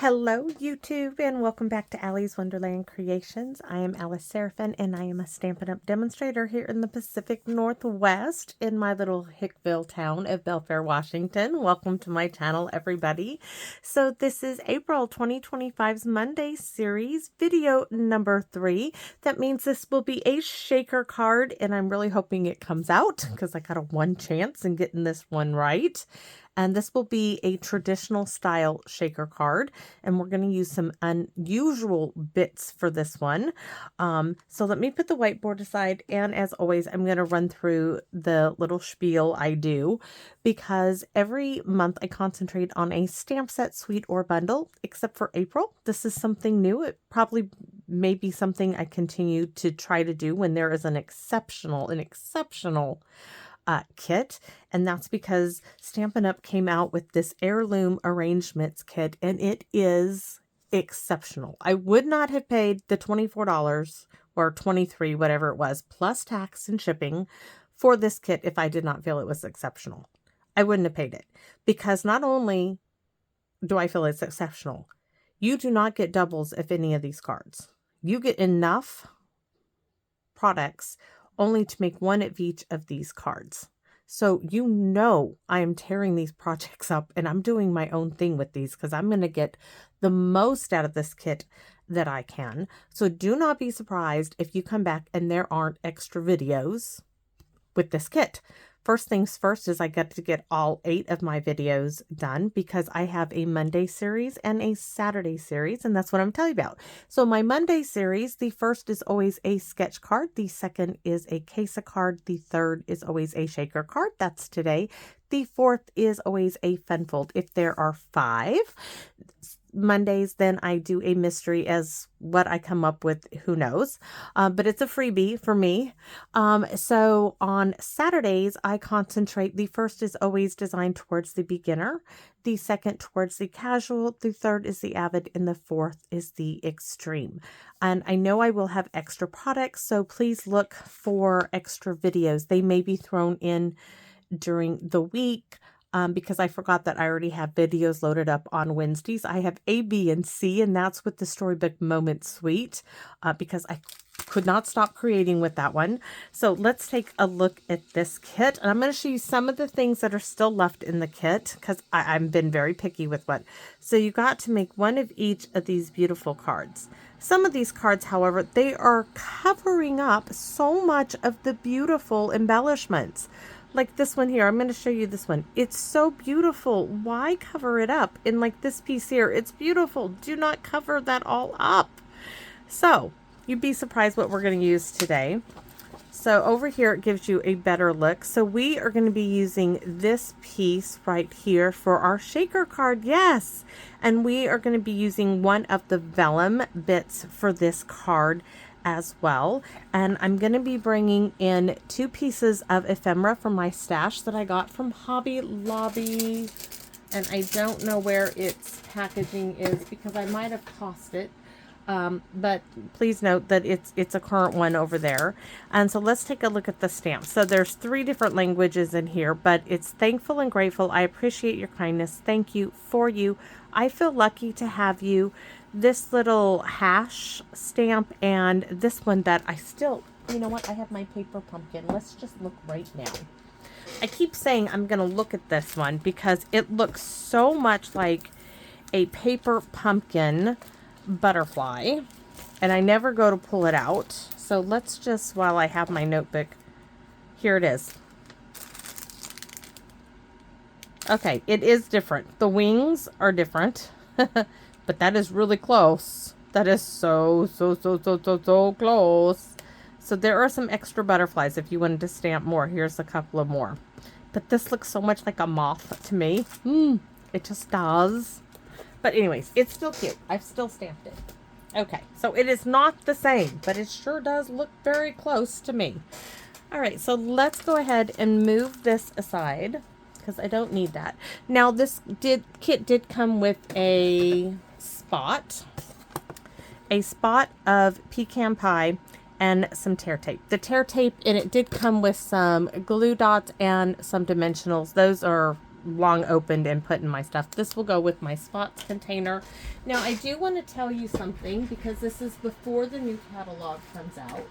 Hello YouTube and welcome back to Allie's Wonderland Creations. I am Alice Seraphin and I am a Stampin' Up! Demonstrator here in the Pacific Northwest in my little Hickville town of Belfair, Washington. Welcome to my channel, everybody. So this is April 2025's Monday series, video number 3. That means this will be a shaker card and I'm really hoping it comes out because I got a one chance in getting this one right. And this will be a traditional style shaker card. And we're going to use some unusual bits for this one. So let me put the whiteboard aside. And as always, I'm going to run through the little spiel I do. Because every month I concentrate on a stamp set, suite, or bundle. Except for April. This is something new. It probably may be something I continue to try to do when there is an exceptional kit, and that's because Stampin' Up! Came out with this Heirloom arrangements kit, and it is exceptional. I would not have paid the $24 or $23, whatever it was, plus tax and shipping for this kit if I did not feel it was exceptional. I wouldn't have paid it, because not only do I feel it's exceptional, you do not get doubles of any of these cards. You get enough products only to make one of each of these cards. So you know I am tearing these projects up and I'm doing my own thing with these because I'm going to get the most out of this kit that I can. So do not be surprised if you come back and there aren't extra videos with this kit. First things first is I get to get all 8 of my videos done because I have a Monday series and a Saturday series, and that's what I'm telling you about. So my Monday series, the first is always a sketch card, the second is a case card, the third is always a shaker card, that's today. The fourth is always a fun fold. If there are 5 Mondays, then I do a mystery as what I come up with, who knows, but it's a freebie for me. So on Saturdays, I concentrate. The first is always designed towards the beginner, the second towards the casual, the third is the avid, and the fourth is the extreme. And I know I will have extra products, so please look for extra videos. They may be thrown in during the week. Because I forgot that I already have videos loaded up on Wednesdays. I have A, B, and C, and that's with the Storybook Moment Suite, because I could not stop creating with that one. So let's take a look at this kit. And I'm going to show you some of the things that are still left in the kit, because I've been very picky with what. So you got to make one of each of these beautiful cards. Some of these cards, however, they are covering up so much of the beautiful embellishments. Like this one here, I'm going to show you this one. It's so beautiful. Why cover it up? And like this piece here, it's beautiful. Do not cover that all up. So you'd be surprised what we're going to use today. So over here, it gives you a better look. So we are going to be using this piece right here for our shaker card. Yes. And we are going to be using one of the vellum bits for this card as well. And I'm going to be bringing in 2 pieces of ephemera from my stash that I got from Hobby Lobby. And I don't know where its packaging is because I might have tossed it. But please note that it's a current one over there. And so let's take a look at the stamp. So there's 3 different languages in here, but it's thankful and grateful. I appreciate your kindness. Thank you for you. I feel lucky to have you. This little hash stamp and this one that I still, you know what? I have my paper pumpkin. Let's just look right now. I keep saying I'm going to look at this one because it looks so much like a paper pumpkin butterfly, and I never go to pull it out. So let's just, while I have my notebook, here it is. Okay, it is different. The wings are different, but that is really close. That is so close. So there are some extra butterflies if you wanted to stamp more. Here's a couple of more. But this looks so much like a moth to me. It just does. But anyways, it's still cute. I've still stamped it. Okay, so it is not the same, but it sure does look very close to me. All right, so let's go ahead and move this aside because I don't need that. Now, this kit did come with a spot of pecan pie and some tear tape. The tear tape, and it did come with some glue dots and some dimensionals. Those are long opened and put in my stuff. This will go with my spots container. Now, I do want to tell you something, because this is before the new catalog comes out.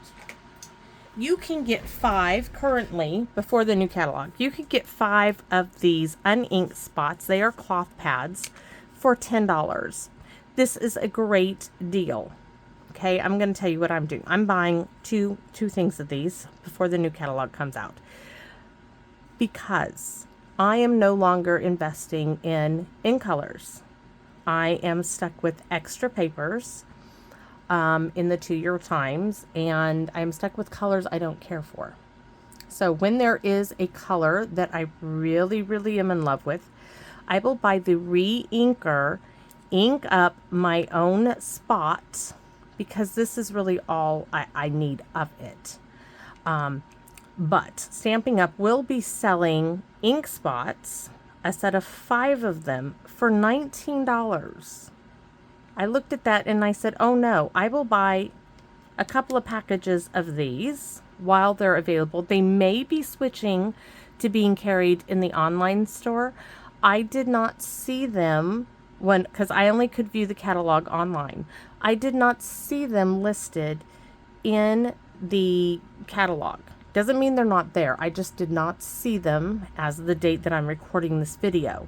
You can get 5 currently, before the new catalog. You can get 5 of these uninked spots. They are cloth pads for $10. This is a great deal. Okay, I'm going to tell you what I'm doing. I'm buying two things of these before the new catalog comes out, because I am no longer investing in colors. I am stuck with extra papers in the 2-year times, and I'm stuck with colors I don't care for. So when there is a color that I really, really am in love with, I will buy the re-inker, ink up my own spot, because this is really all I need of it. But Stampin'Up will be selling ink spots, a set of 5 of them, for $19. I looked at that and I said, oh no, I will buy a couple of packages of these while they're available. They may be switching to being carried in the online store. I did not see them because I only could view the catalog online. I did not see them listed in the catalog. Doesn't mean they're not there. I just did not see them as of the date that I'm recording this video.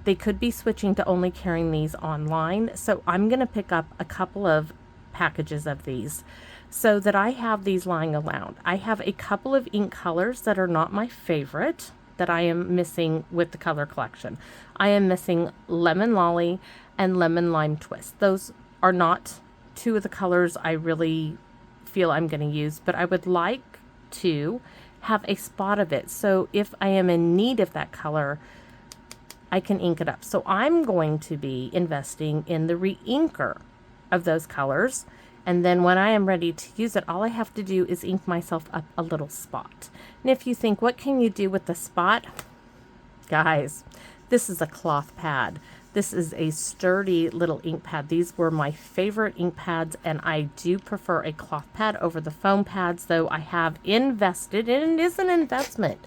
They could be switching to only carrying these online. So I'm going to pick up a couple of packages of these so that I have these lying around. I have a couple of ink colors that are not my favorite that I am missing with the color collection. I am missing Lemon Lolly and Lemon Lime Twist. Those are not 2 of the colors I really feel I'm going to use, but I would like to have a spot of it. So if I am in need of that color, I can ink it up. So I'm going to be investing in the re-inker of those colors. And then when I am ready to use it, all I have to do is ink myself up a little spot. And if you think, what can you do with the spot? Guys, this is a cloth pad. This is a sturdy little ink pad. These were my favorite ink pads, and I do prefer a cloth pad over the foam pads, though I have invested, and it is an investment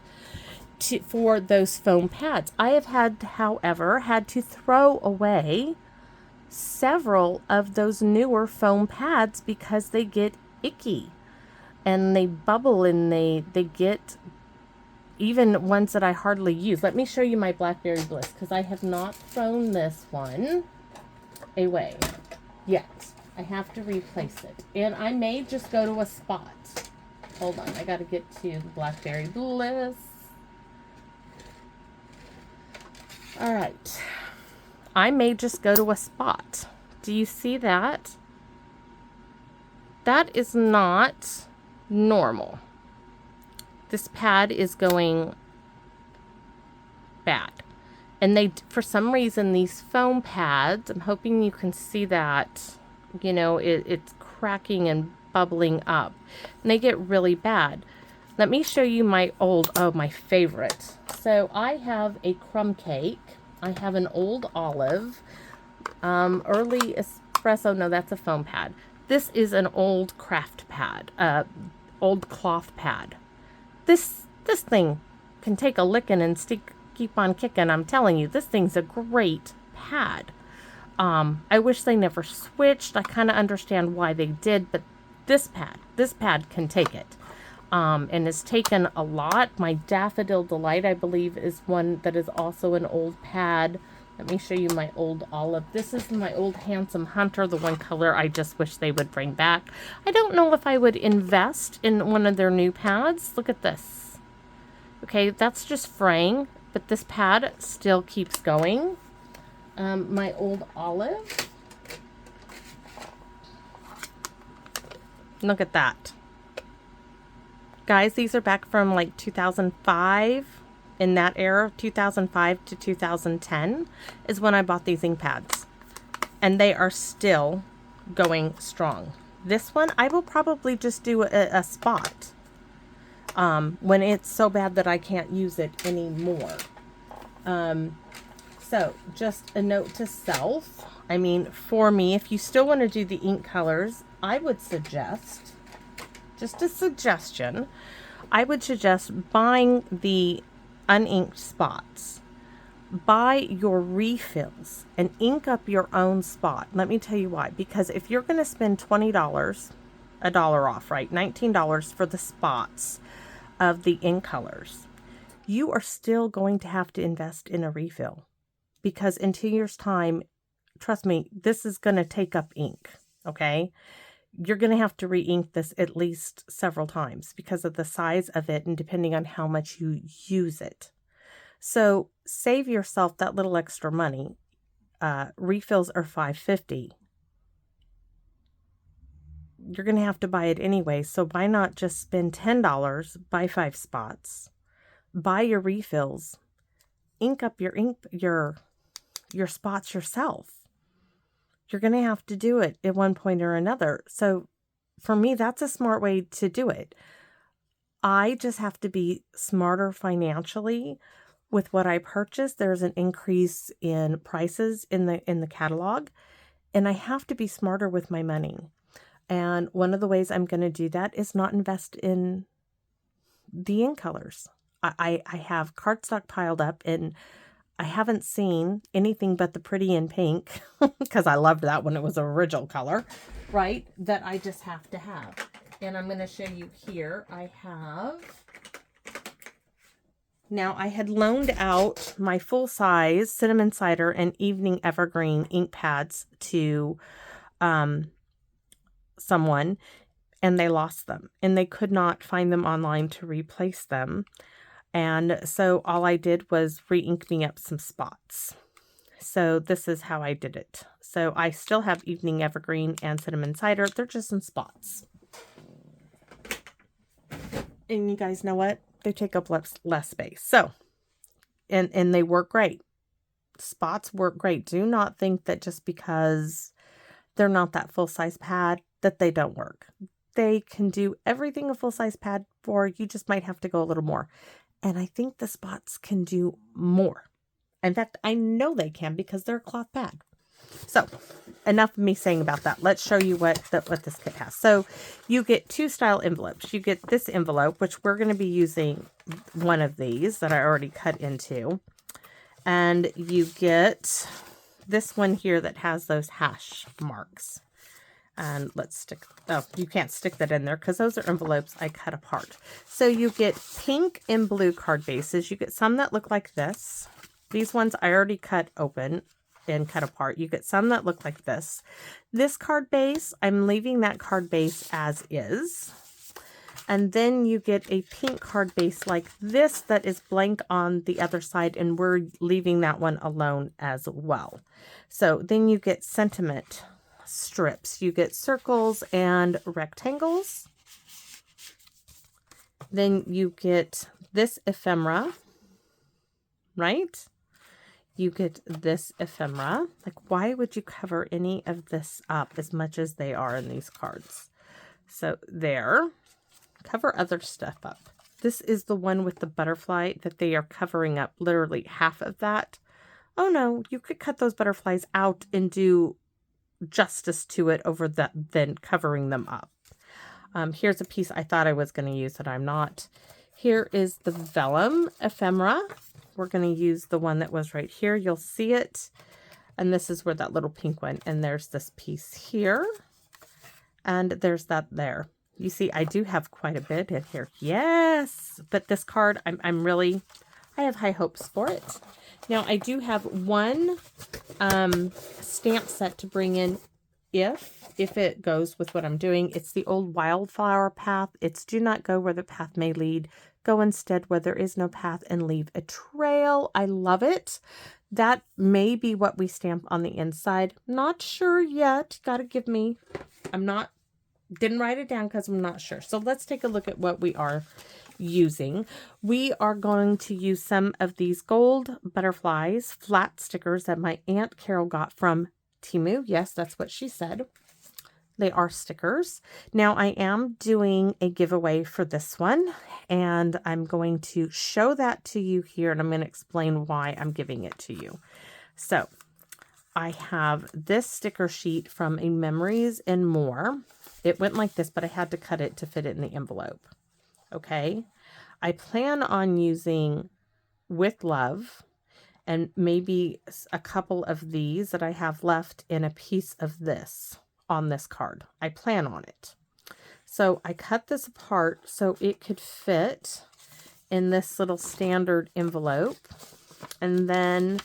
for those foam pads. I have however, had to throw away several of those newer foam pads because they get icky and they bubble, and they get, even ones that I hardly use. Let me show you my Blackberry Bliss, because I have not thrown this one away yet. I have to replace it, and I may just go to a spot. Hold on, I got to get to the Blackberry Bliss. All right, I may just go to a spot. Do you see that? That is not normal. This pad is going bad. And they, for some reason, these foam pads, I'm hoping you can see that, you know, it's cracking and bubbling up. And they get really bad. Let me show you my my favorite. So I have a crumb cake. I have an old olive. Early espresso, no, that's a foam pad. This is an old craft pad, old cloth pad. This thing can take a licking and keep on kicking. I'm telling you, this thing's a great pad. I wish they never switched. I kind of understand why they did, but this pad can take it. And it's taken a lot. My Daffodil Delight, I believe, is one that is also an old pad. Let me show you my old olive. This is my old Handsome Hunter, the one color I just wish they would bring back. I don't know if I would invest in one of their new pads. Look at this. Okay, that's just fraying, but this pad still keeps going. My old olive. Look at that. Guys, these are back from like 2005. In that era, 2005 to 2010 is when I bought these ink pads. And they are still going strong. This one, I will probably just do a spot when it's so bad that I can't use it anymore. So, just a note to self. I mean, for me, if you still want to do the ink colors, I would suggest, just a suggestion, I would suggest buying the uninked spots buy your refills and ink up your own spot. Let me tell you why. Because if you're going to spend $20, a dollar off, right? $19 for the spots of the ink colors, you are still going to have to invest in a refill. Because in 2 years' time, trust me, this is going to take up ink, okay? You're going to have to re-ink this at least several times because of the size of it and depending on how much you use it. So save yourself that little extra money. Refills are $5.50. You're going to have to buy it anyway, so why not just spend $10, buy 5 spots, buy your refills, ink up your spots yourself. You're going to have to do it at one point or another. So for me, that's a smart way to do it. I just have to be smarter financially with what I purchase. There's an increase in prices in the catalog, and I have to be smarter with my money. And one of the ways I'm going to do that is not invest in the ink colors. I have cardstock piled up, and I haven't seen anything but the pretty in pink because I loved that when it was an original color, right? That I just have to have. And I'm going to show you here. Now I had loaned out my full size Cinnamon Cider and Evening Evergreen ink pads to someone, and they lost them and they could not find them online to replace them. And so all I did was re-ink me up some spots. So this is how I did it. So I still have Evening Evergreen and Cinnamon Cider. They're just in spots. And you guys know what? They take up less space. So, and they work great. Spots work great. Do not think that just because they're not that full-size pad that they don't work. They can do everything a full-size pad for. You just might have to go a little more. And I think the spots can do more. In fact, I know they can because they're a cloth pad. So, enough of me saying about that. Let's show you what this kit has. So, you get 2 style envelopes. You get this envelope, which we're going to be using one of these that I already cut into. And you get this one here that has those hash marks. And let's stick, oh, you can't stick that in there because those are envelopes I cut apart. So you get pink and blue card bases. You get some that look like this. These ones I already cut open and cut apart. You get some that look like this. This card base, I'm leaving that card base as is. And then you get a pink card base like this that is blank on the other side, and we're leaving that one alone as well. So then you get sentiment strips. You get circles and rectangles. Then you get this ephemera, right? You get this ephemera. Like, why would you cover any of this up as much as they are in these cards? So there. Cover other stuff up. This is the one with the butterfly that they are covering up literally half of that. Oh no, you could cut those butterflies out and do justice to it over that than covering them up. Here's a piece I thought I was going to use that I'm not. Here is the Vellum ephemera. We're going to use the one that was right here. You'll see it. And this is where that little pink one. And there's this piece here. And there's that there. You see, I do have quite a bit in here. Yes. But this card, I have high hopes for it. Now, I do have one stamp set to bring in if it goes with what I'm doing. It's the old wildflower path. It's do not go where the path may lead. Go instead where there is no path and leave a trail. I love it. That may be what we stamp on the inside. Not sure yet. Gotta give me, didn't write it down because I'm not sure. So let's take a look at what we are using. We are going to use some of these gold butterflies, flat stickers that my Aunt Carol got from Temu. Yes, that's what she said. They are stickers. Now I am doing a giveaway for this one, and I'm going to show that to you here, and I'm going to explain why I'm giving it to you. So I have this sticker sheet from a Memories and More. It went like this, but I had to cut it to fit it in the envelope. Okay. I plan on using With Love and maybe a couple of these that I have left in a piece of this on this card. I plan on it. So I cut this apart so it could fit in this little standard envelope. And then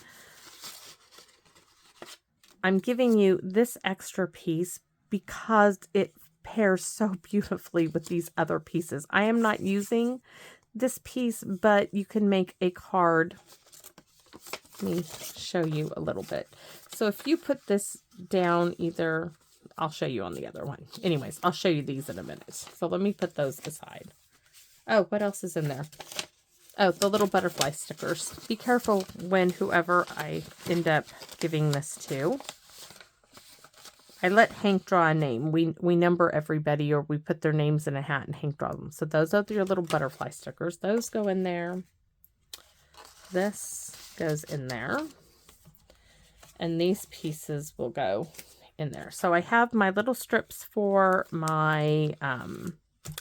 I'm giving you this extra piece because it pairs so beautifully with these other pieces. I am not using this piece, but you can make a card. Let me show you a little bit. So if you put this down either, I'll show you on the other one. Anyways, I'll show you these in a minute. So let me put those aside. Oh, what else is in there? Oh, the little butterfly stickers. Be careful when whoever I end up giving this to. I let Hank draw a name. We number everybody, or we put their names in a hat and Hank draw them. So those are your little butterfly stickers. Those go in there. This goes in there. And these pieces will go in there. So I have my little strips for my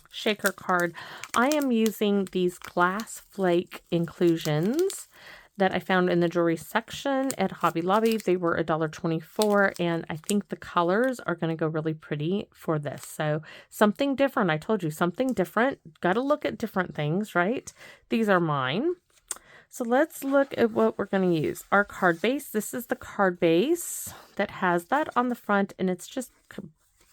shaker card. I am using these glass flake inclusions that I found in the jewelry section at Hobby Lobby. They were $1.24, and I think the colors are going to go really pretty for this. So something different. I told you, something different. Got to look at different things, right? These are mine. So let's look at what we're going to use. Our card base. This is the card base that has that on the front, and it's just,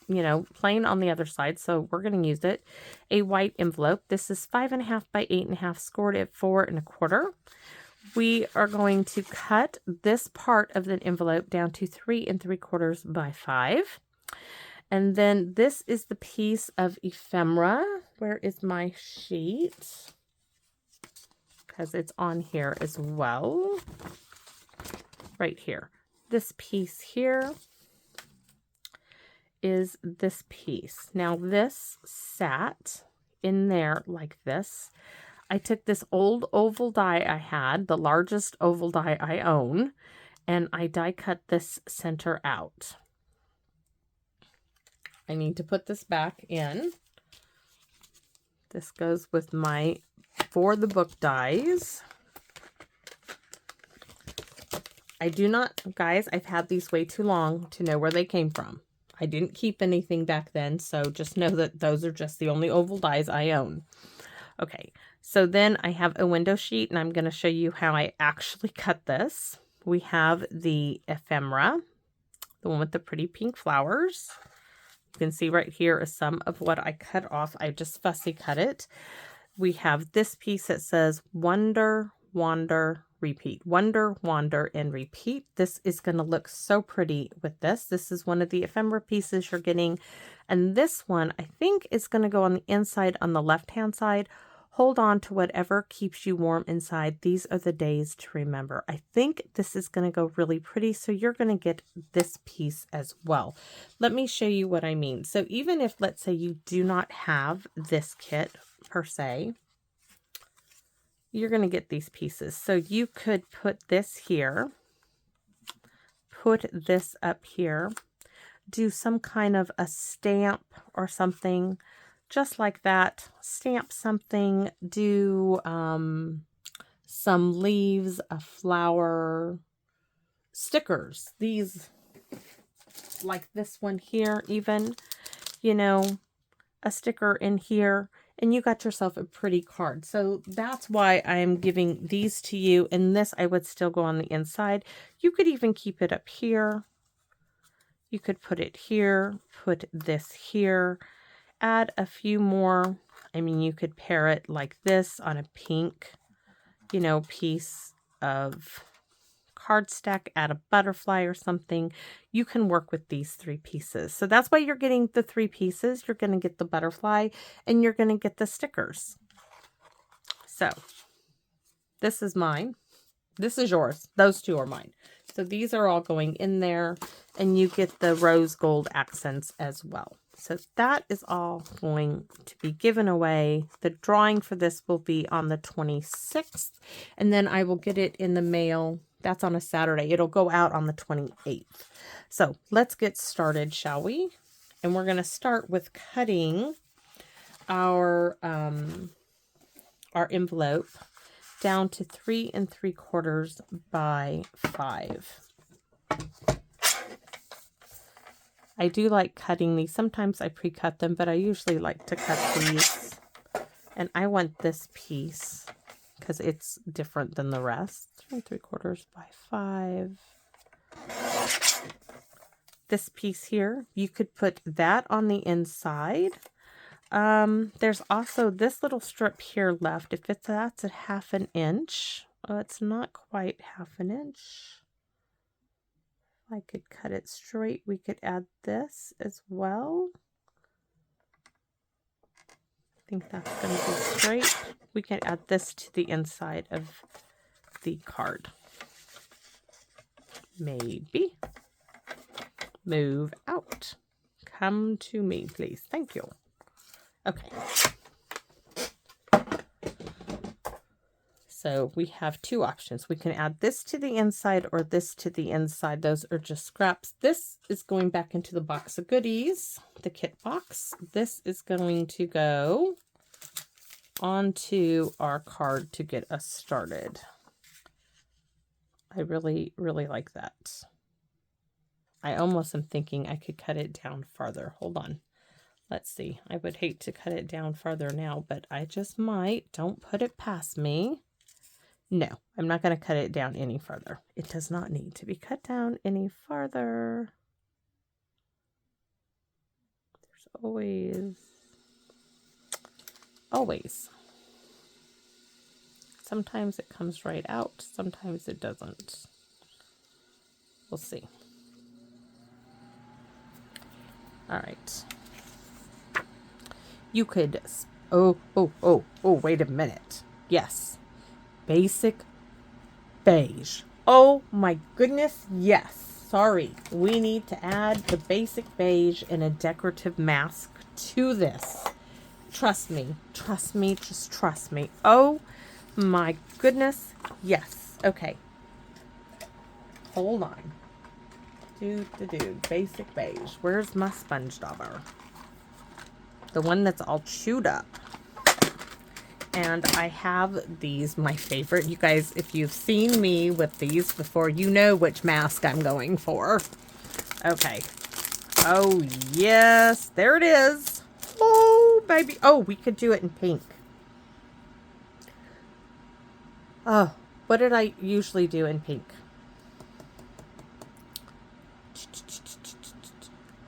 you know, plain on the other side. So we're going to use it. A white envelope. This is 5.5 by 8.5, scored at 4 1/4. We are going to cut this part of the envelope down to 3 3/4 by 5. And then this is the piece of ephemera. Where is my sheet? Because it's on here as well. Right here. This piece here is this piece. Now this sat in there like this. I took this old oval die I had, the largest oval die I own, and I die cut this center out. I need to put this back in. This goes with my For the Book dies. I do not, guys, I've had these way too long to know where they came from. I didn't keep anything back then, so just know that those are just the only oval dies I own. Okay, so then I have a window sheet, and I'm going to show you how I actually cut this. We have the ephemera, the one with the pretty pink flowers. You can see right here is some of what I cut off. I just fussy cut it. We have this piece that says Wonder, Wander, Repeat. Wonder, Wander, and Repeat. This is going to look so pretty with this. This is one of the ephemera pieces you're getting. And this one, I think, is going to go on the inside on the left-hand side. Hold on to whatever keeps you warm inside. These are the days to remember. I think this is going to go really pretty, so you're going to get this piece as well. Let me show you what I mean. So even if, let's say, you do not have this kit per se, you're going to get these pieces. So you could put this here, put this up here, do some kind of a stamp or something just like that. Stamp something, do some leaves, a flower, stickers. These, like this one here even, you know, a sticker in here. And you got yourself a pretty card. So that's why I'm giving these to you. And this I would still go on the inside. You could even keep it up here. You could put it here, put this here, add a few more. I mean, you could pair it like this on a pink, you know, piece of cardstock, add a butterfly or something. You can work with these 3 pieces. So that's why you're getting the 3 pieces. You're going to get the butterfly and you're going to get the stickers. So this is mine. This is yours. Those 2 are mine. So these are all going in there, and you get the rose gold accents as well. So that is all going to be given away. The drawing for this will be on the 26th, and then I will get it in the mail. That's on a Saturday. It'll go out on the 28th. So let's get started, shall we? And we're going to start with cutting our envelope down to 3 3/4 by 5. I do like cutting these. Sometimes I pre-cut them, but I usually like to cut these. And I want this piece because it's different than the rest. 3 3/4 by 5. This piece here, you could put that on the inside. There's also this little strip here left. If that's at 1/2 inch. Oh, it's not quite 1/2 inch. I could cut it straight. We could add this as well. I think that's going to be straight. We can add this to the inside of the card. Maybe. Move out. Come to me, please. Thank you. Okay. So we have 2 options. We can add this to the inside or this to the inside. Those are just scraps. This is going back into the box of goodies, the kit box. This is going to go onto our card to get us started. I really, really like that. I almost am thinking I could cut it down farther. Hold on. Let's see. I would hate to cut it down farther now, but I just might. Don't put it past me. No, I'm not going to cut it down any further. It does not need to be cut down any farther. There's always. Sometimes it comes right out. Sometimes it doesn't. We'll see. All right. You could, oh, wait a minute. Yes. Basic beige. Oh my goodness, yes. Sorry. We need to add the basic beige in a decorative mask to this. Trust me, just trust me. Oh my goodness, yes. Okay. Hold on. Basic beige. Where's my sponge dauber? The one that's all chewed up. And I have these, my favorite. You guys, if you've seen me with these before, you know which mask I'm going for. Okay. Oh, yes. There it is. Oh, baby. Oh, we could do it in pink. Oh, what did I usually do in pink?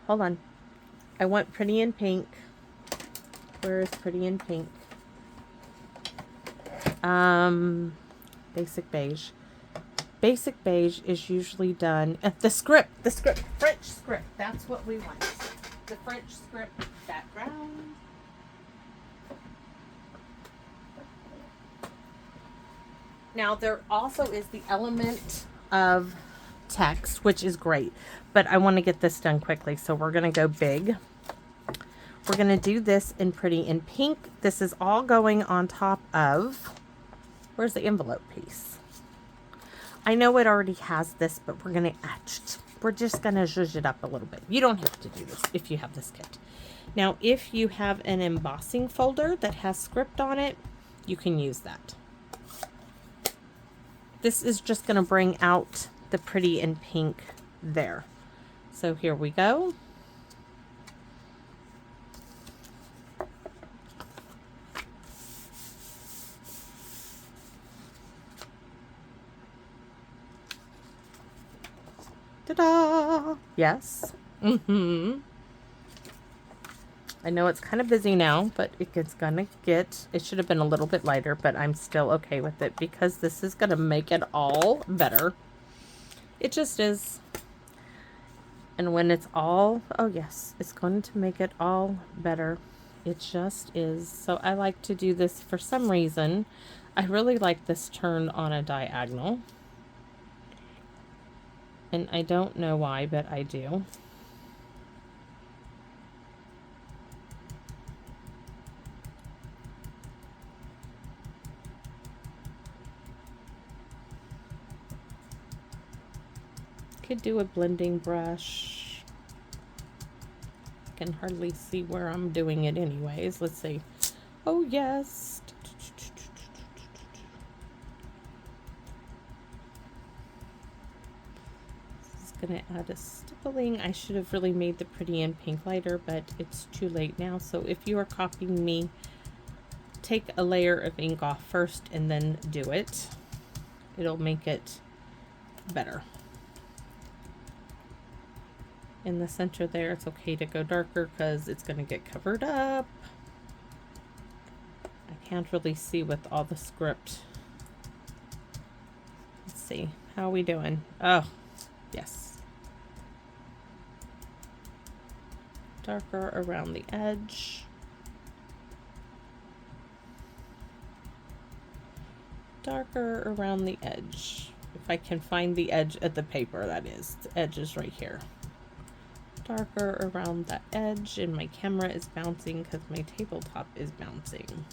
Hold on. I want pretty in pink. Where is pretty in pink? Basic beige. Basic beige is usually done at the script, French script. That's what we want. The French script background. Now there also is the element of text, which is great, but I want to get this done quickly, so we're going to go big. We're going to do this in pretty in pink. This is all going on top of, where's the envelope piece? I know it already has this, but we're going to we're just going to zhuzh it up a little bit. You don't have to do this if you have this kit. Now, if you have an embossing folder that has script on it, you can use that. This is just going to bring out the pretty in pink there. So here we go. Ta-da! Yes. I know it's kind of busy now, but it's gonna get, it should have been a little bit lighter, but I'm still okay with it because this is gonna make it all better. It just is. And when it's all, oh yes, it's going to make it all better. It just is. So I like to do this for some reason. I really like this turned on a diagonal. And I don't know why, but I do. Could do a blending brush. Can hardly see where I'm doing it anyways. Let's see. Oh yes. going to add a stippling. I should have really made the pretty in pink lighter, but it's too late now. So if you are copying me, take a layer of ink off first and then do it. It'll make it better. In the center there, it's okay to go darker because it's going to get covered up. I can't really see with all the script. Let's see. How are we doing? Oh, yes. Darker around the edge. Darker around the edge. If I can find the edge of the paper, that is. The edge is right here. Darker around the edge, and my camera is bouncing because my tabletop is bouncing.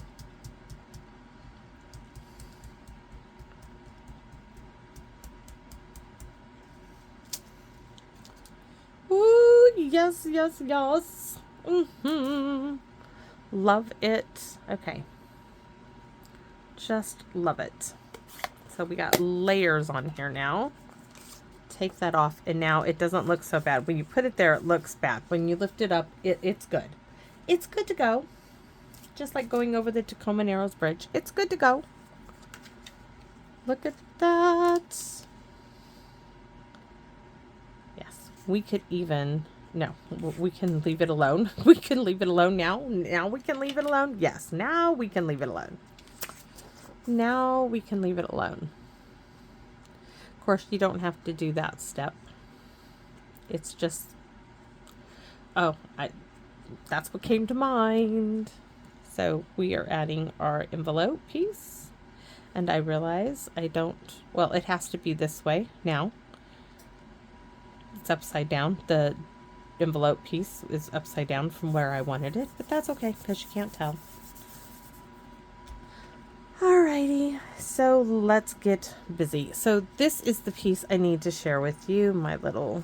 Ooh, yes, yes, yes. Love it. Okay. Just love it. So we got layers on here now. Take that off, and now it doesn't look so bad. When you put it there, it looks bad. When you lift it up, it's good. It's good to go. Just like going over the Tacoma Narrows Bridge. It's good to go. Look at that. Yes, we could even, no, we can leave it alone. We can leave it alone now. Now we can leave it alone. Yes, now we can leave it alone. Now we can leave it alone. Of course, you don't have to do that step. It's just, oh, that's what came to mind. So we are adding our envelope piece, and I realize I don't, well, it has to be this way now. It's upside down. The envelope piece is upside down from where I wanted it, but that's okay because you can't tell. Alrighty, so let's get busy. So this is the piece I need to share with you, my little,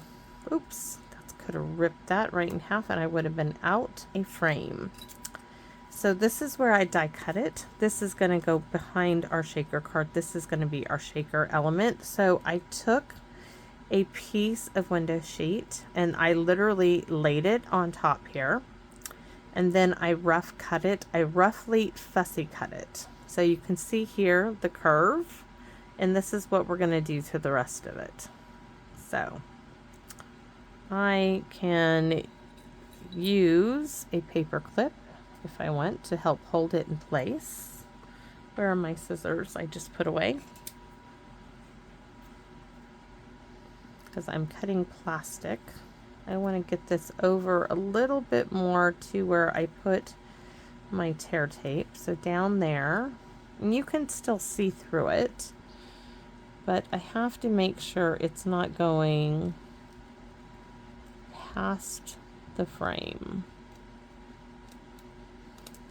oops, that could have ripped that right in half and I would have been out a frame. So this is where I die cut it. This is going to go behind our shaker card. This is going to be our shaker element. So I took a piece of window sheet and I literally laid it on top here. And then I rough cut it. I roughly fussy cut it. So you can see here the curve, and this is what we're going to do to the rest of it. So I can use a paper clip if I want to help hold it in place. Where are my scissors I just put away? Because I'm cutting plastic. I want to get this over a little bit more to where I put my tear tape. So down there, and you can still see through it, but I have to make sure it's not going past the frame.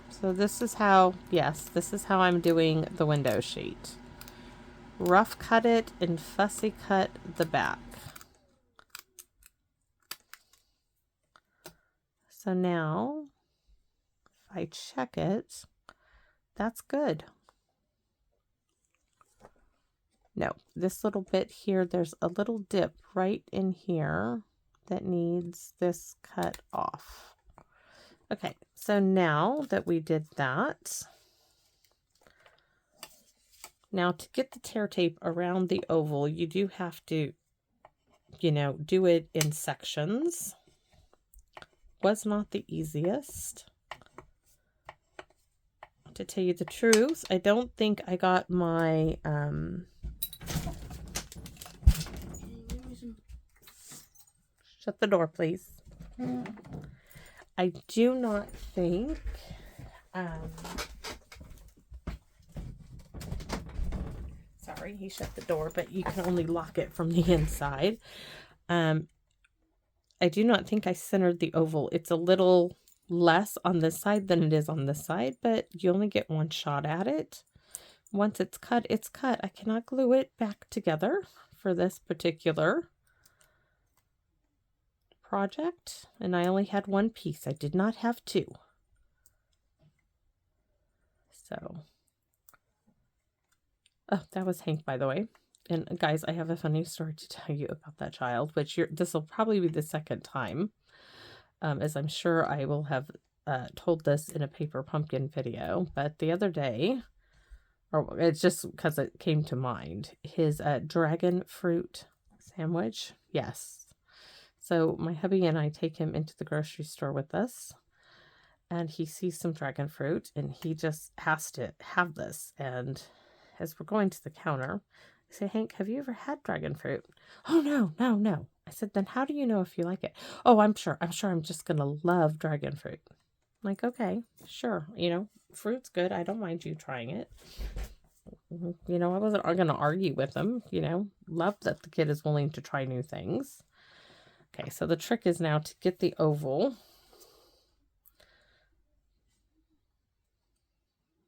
So this is how, yes, this is how I'm doing the window sheet. Rough cut it and fussy cut the back. So now, if I check it, that's good. No, this little bit here, there's a little dip right in here that needs this cut off. Okay, so now that we did that, now to get the tear tape around the oval, you do have to, you know, do it in sections. Was not the easiest. To tell you the truth, I don't think I got my shut the door, please. I do not think sorry, he shut the door, but you can only lock it from the inside. I do not think I centered the oval. It's a little less on this side than it is on this side, but you only get one shot at it. Once it's cut, it's cut. I cannot glue it back together for this particular project, and I only had one piece. I did not have two. So, oh, that was Hank, by the way. And guys, I have a funny story to tell you about that child, which this will probably be the second time, as I'm sure I will have told this in a paper pumpkin video. But the other day, or it's just because it came to mind, his dragon fruit sandwich. Yes. So my hubby and I take him into the grocery store with us, and he sees some dragon fruit, and he just has to have this. And as we're going to the counter, I say, Hank, have you ever had dragon fruit? Oh, no, no, no. I said, then how do you know if you like it? Oh, I'm sure I'm just going to love dragon fruit. I'm like, okay, sure. You know, fruit's good. I don't mind you trying it. You know, I wasn't going to argue with him, you know, love that the kid is willing to try new things. Okay, so the trick is now to get the oval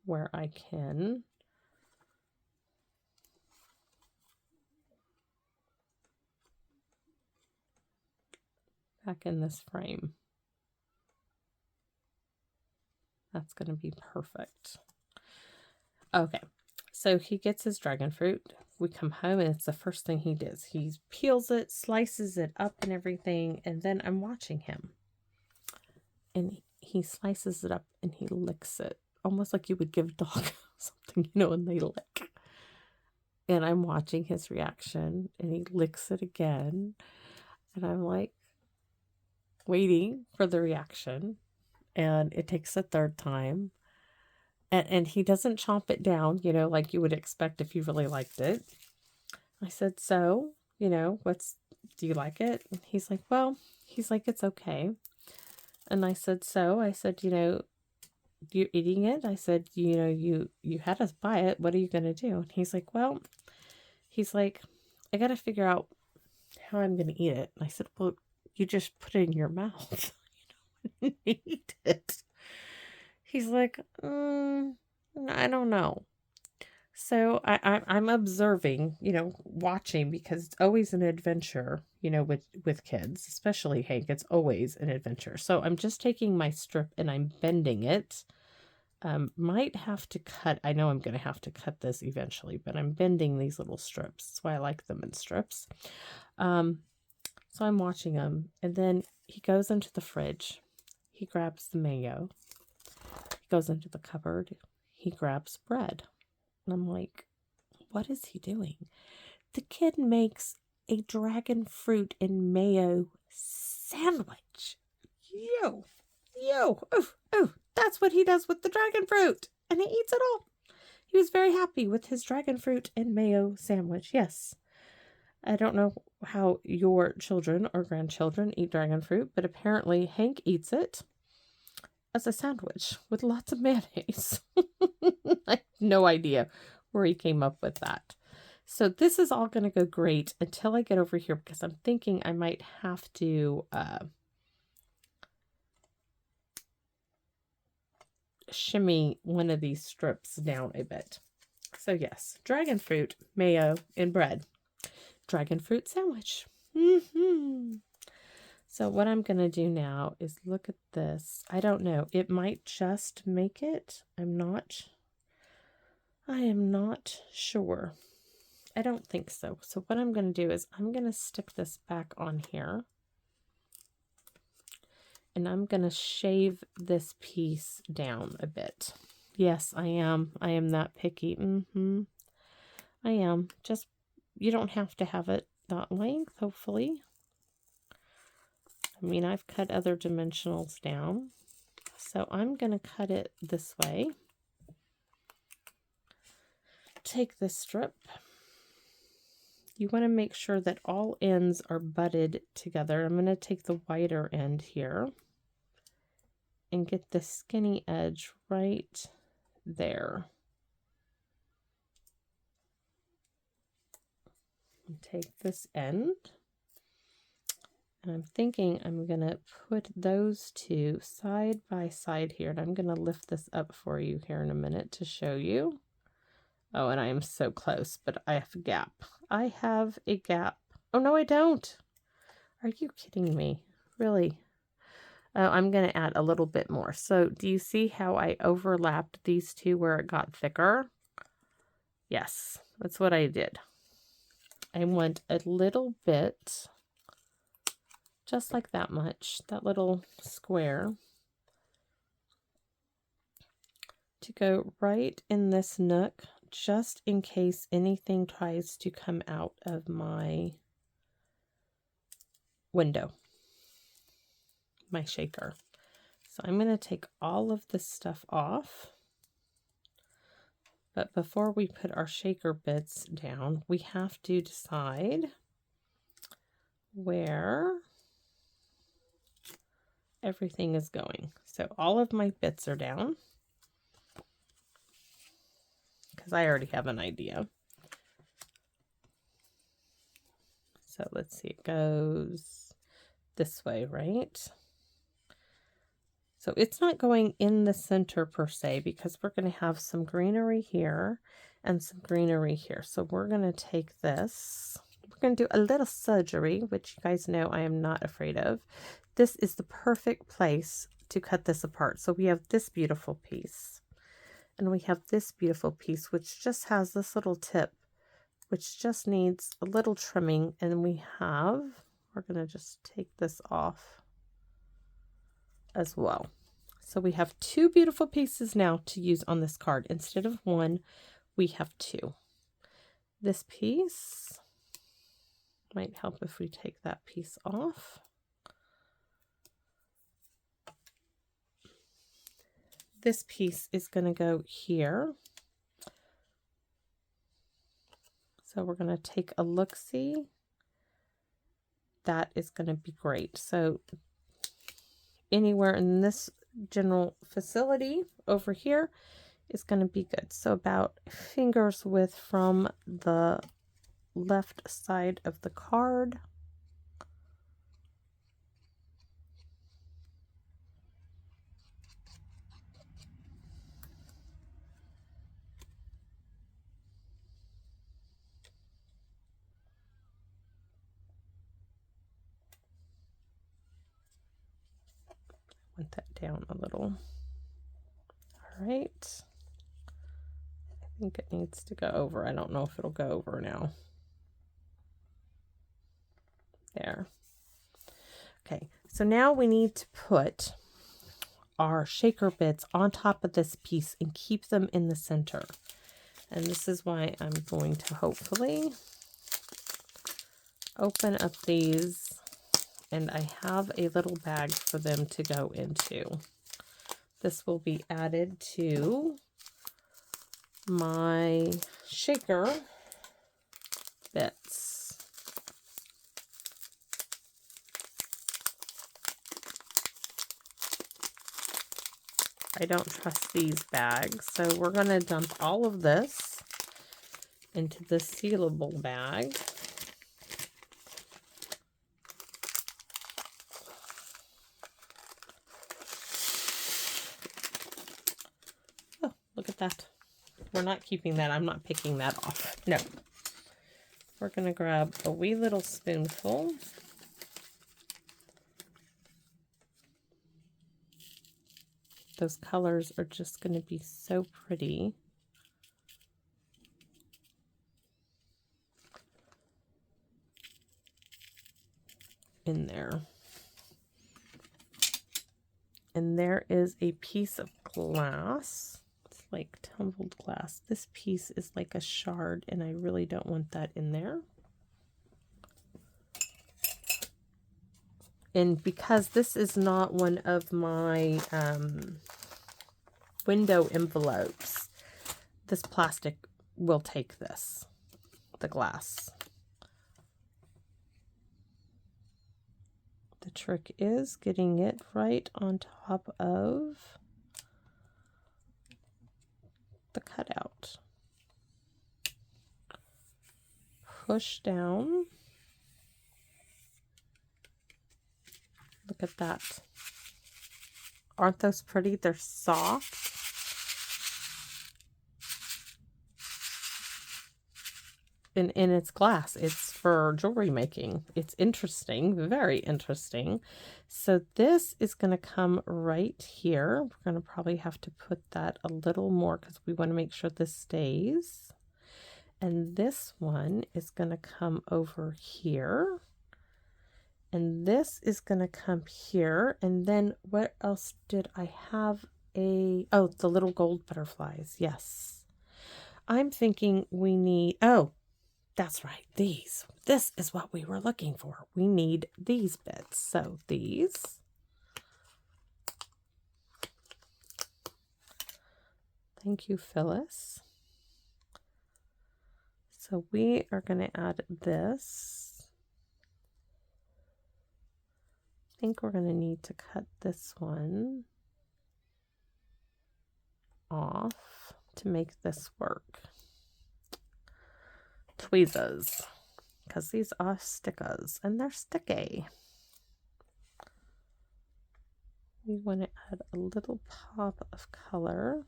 where I can back in this frame. That's going to be perfect. Okay, so he gets his dragon fruit. We come home and it's the first thing he does. He peels it, slices it up and everything, and then I'm watching him. And he slices it up and he licks it. Almost like you would give a dog something, you know, and they lick. And I'm watching his reaction, and he licks it again. And I'm like waiting for the reaction. And it takes a third time. And he doesn't chomp it down, you know, like you would expect if you really liked it. I said, so, you know, do you like it? And he's like, well, it's okay. And I said, you know, you eating it? I said, you know, you had us buy it. What are you going to do? And he's like, well, I got to figure out how I'm going to eat it. And I said, well, you just put it in your mouth, you know, and eat it. He's like, I don't know. So I'm observing, you know, watching, because it's always an adventure, you know, with kids, especially Hank. It's always an adventure. So I'm just taking my strip and I'm bending it. Might have to cut. I know I'm going to have to cut this eventually, but I'm bending these little strips. That's why I like them in strips. So I'm watching him, and then he goes into the fridge. He grabs the mayo. He goes into the cupboard. He grabs bread. And I'm like, what is he doing? The kid makes a dragon fruit and mayo sandwich. Yo, oh, that's what he does with the dragon fruit. And he eats it all. He was very happy with his dragon fruit and mayo sandwich. Yes. I don't know how your children or grandchildren eat dragon fruit, but apparently Hank eats it as a sandwich with lots of mayonnaise. I have no idea where he came up with that. So this is all going to go great until I get over here, because I'm thinking I might have to shimmy one of these strips down a bit. So yes, dragon fruit, mayo, and bread. Dragon fruit sandwich. So what I'm going to do now is look at this. I don't know. It might just make it. I am not sure. I don't think so. So what I'm going to do is I'm going to stick this back on here. And I'm going to shave this piece down a bit. Yes, I am. I am that picky. I am. Just, you don't have to have it that length, hopefully. I mean, I've cut other dimensionals down. So I'm going to cut it this way. Take this strip. You want to make sure that all ends are butted together. I'm going to take the wider end here and get the skinny edge right there. And take this end. And I'm thinking I'm going to put those two side by side here. And I'm going to lift this up for you here in a minute to show you. Oh, and I am so close, but I have a gap. I have a gap. Oh, no, I don't. Are you kidding me? Really? Oh, I'm going to add a little bit more. So do you see how I overlapped these two where it got thicker? Yes, that's what I did. I want a little bit, just like that much, that little square, to go right in this nook, just in case anything tries to come out of my window, my shaker. So I'm going to take all of this stuff off. But before we put our shaker bits down, we have to decide where everything is going. So all of my bits are down, because I already have an idea. So let's see, it goes this way, right? So it's not going in the center per se, because we're going to have some greenery here and some greenery here. So we're going to take this, we're going to do a little surgery, which you guys know I am not afraid of. This is the perfect place to cut this apart. So we have this beautiful piece, and we have this beautiful piece, which just has this little tip, which just needs a little trimming. And we're going to just take this off as well. So we have two beautiful pieces now to use on this card. Instead of one, we have two. This piece might help if we take that piece off. This piece is going to go here. So we're going to take a look-see. That is going to be great. So anywhere in this general facility over here is going to be good. So about finger's width from the left side of the card. Want that down a little. All right. I think it needs to go over. I don't know if it'll go over now. There. Okay, so now we need to put our shaker bits on top of this piece and keep them in the center. And this is why I'm going to hopefully open up these, and I have a little bag for them to go into. This will be added to my shaker bits. I don't trust these bags, so we're going to dump all of this into the sealable bag. Oh, look at that. We're not keeping that. I'm not picking that off. No. We're going to grab a wee little spoonful. Those colors are just going to be so pretty. In there. And there is a piece of glass. It's like tumbled glass. This piece is like a shard, and I really don't want that in there. And because this is not one of my window envelopes, this plastic will take this, the glass. The trick is getting it right on top of the cutout. Push down. Look at that. Aren't those pretty? They're soft. And it's glass. It's for jewelry making. It's interesting. Very interesting. So this is going to come right here. We're going to probably have to put that a little more because we want to make sure this stays. And this one is going to come over here. And this is going to come here. And then what else did I have? Oh, the little gold butterflies. Yes. I'm thinking we need, oh, that's right, these. This is what we were looking for. We need these bits. So these. Thank you, Phyllis. So we are going to add this. I think we're going to need to cut this one off to make this work. Tweezers, because these are stickers and they're sticky. We want to add a little pop of color.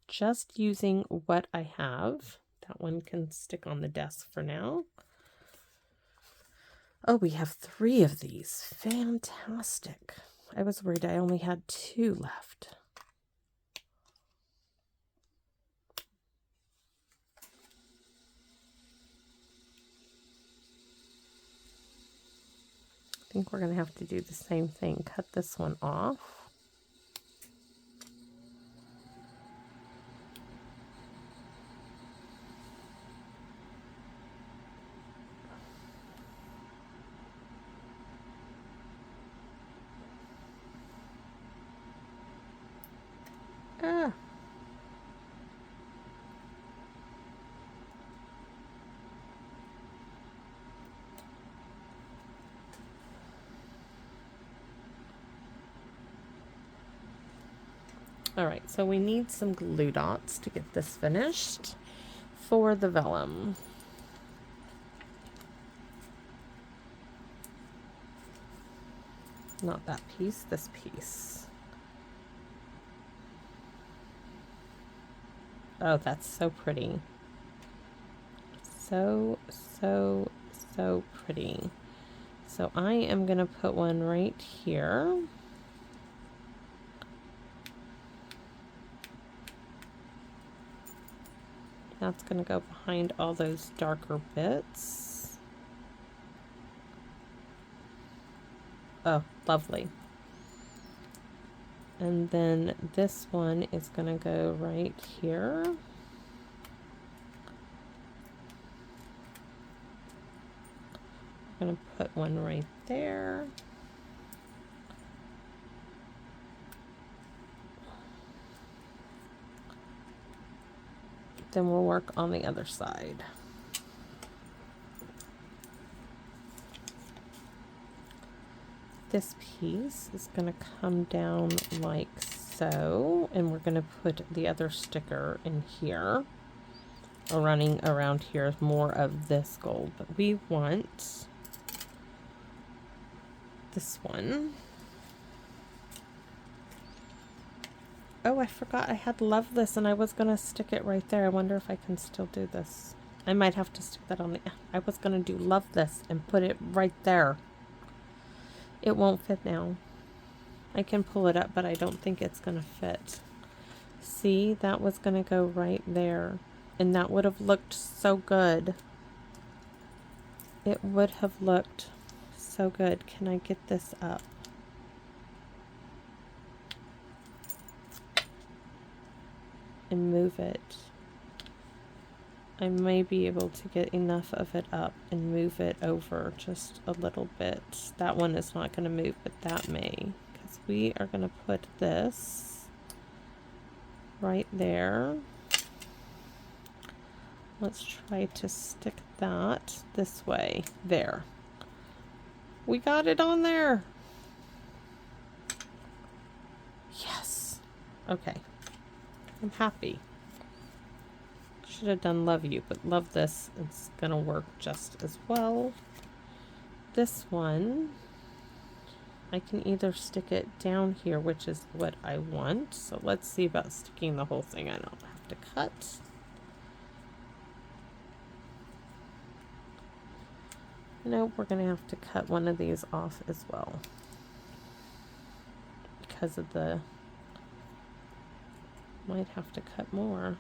Just using what I have. That one can stick on the desk for now. Oh, we have 3 of these. Fantastic. I was worried I only had 2 left. I think we're going to have to do the same thing. Cut this one off. Ah. All right, so we need some glue dots to get this finished for the vellum. Not that piece, this piece. Oh, that's so pretty. So pretty. So I am going to put one right here. That's going to go behind all those darker bits. Oh, lovely. And then this one is going to go right here. I'm going to put one right there. Then we'll work on the other side. This piece is going to come down like so, and we're going to put the other sticker in here. Running around here is more of this gold, but we want this one. Oh, I forgot I had Love This and I was going to stick it right there. I wonder if I can still do this. I might have to stick that on the... I was going to do Love This and put it right there. It won't fit now. I can pull it up, but I don't think it's going to fit. See, that was going to go right there. And that would have looked so good. It would have looked so good. Can I get this up? And move it. I may be able to get enough of it up and move it over just a little bit. That one is not going to move, but that may. Because we are going to put this right there. Let's try to stick that this way. There. We got it on there. Yes. Okay. I'm happy. Should have done Love You, but Love This. It's gonna work just as well. This one, I can either stick it down here, which is what I want. So let's see about sticking the whole thing. I don't have to cut. No, we're gonna have to cut one of these off as well because of the Might have to cut more.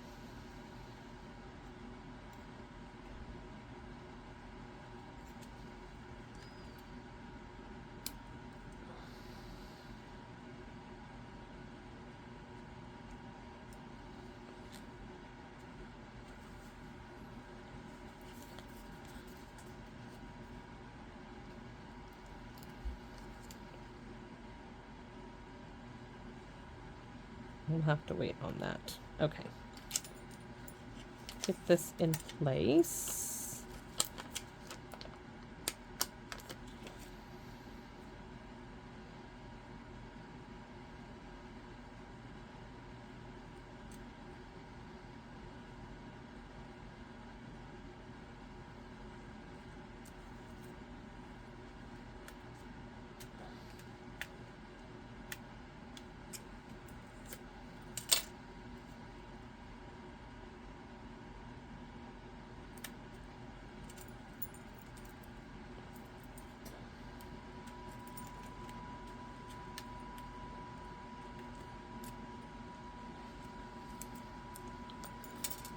We'll have to wait on that. Okay. Get this in place.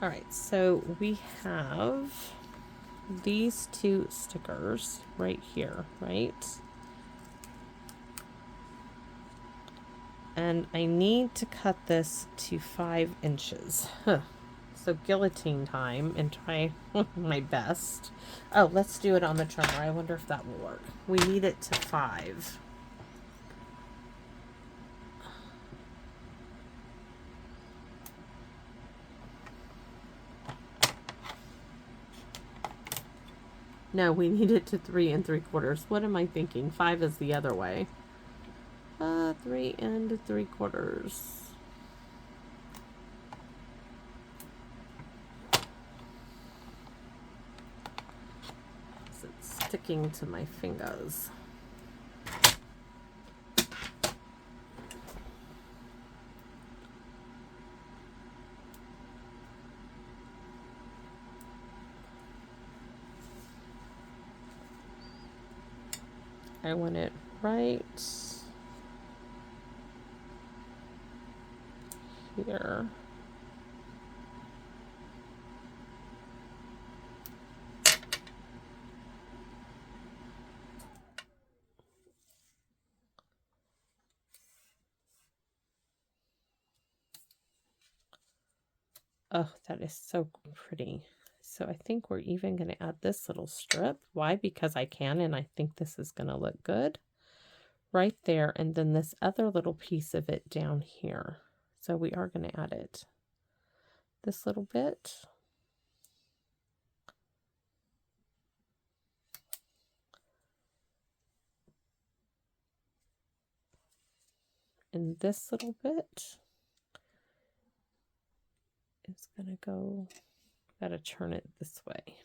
All right, so we have these two stickers right here, right? And I need to cut this to 5 inches. Huh. So guillotine time and try my best. Oh, let's do it on the trimmer. I wonder if that will work. We need it to 5. No, we need it to 3 3/4. What am I thinking? 5 is the other way. 3 3/4. It's sticking to my fingers. I want it right here. Oh, that is so pretty. So I think we're even going to add this little strip. Why? Because I can, and I think this is going to look good. Right there, and then this other little piece of it down here. So we are going to add it. This little bit. And this little bit is going to go, got to turn it this way.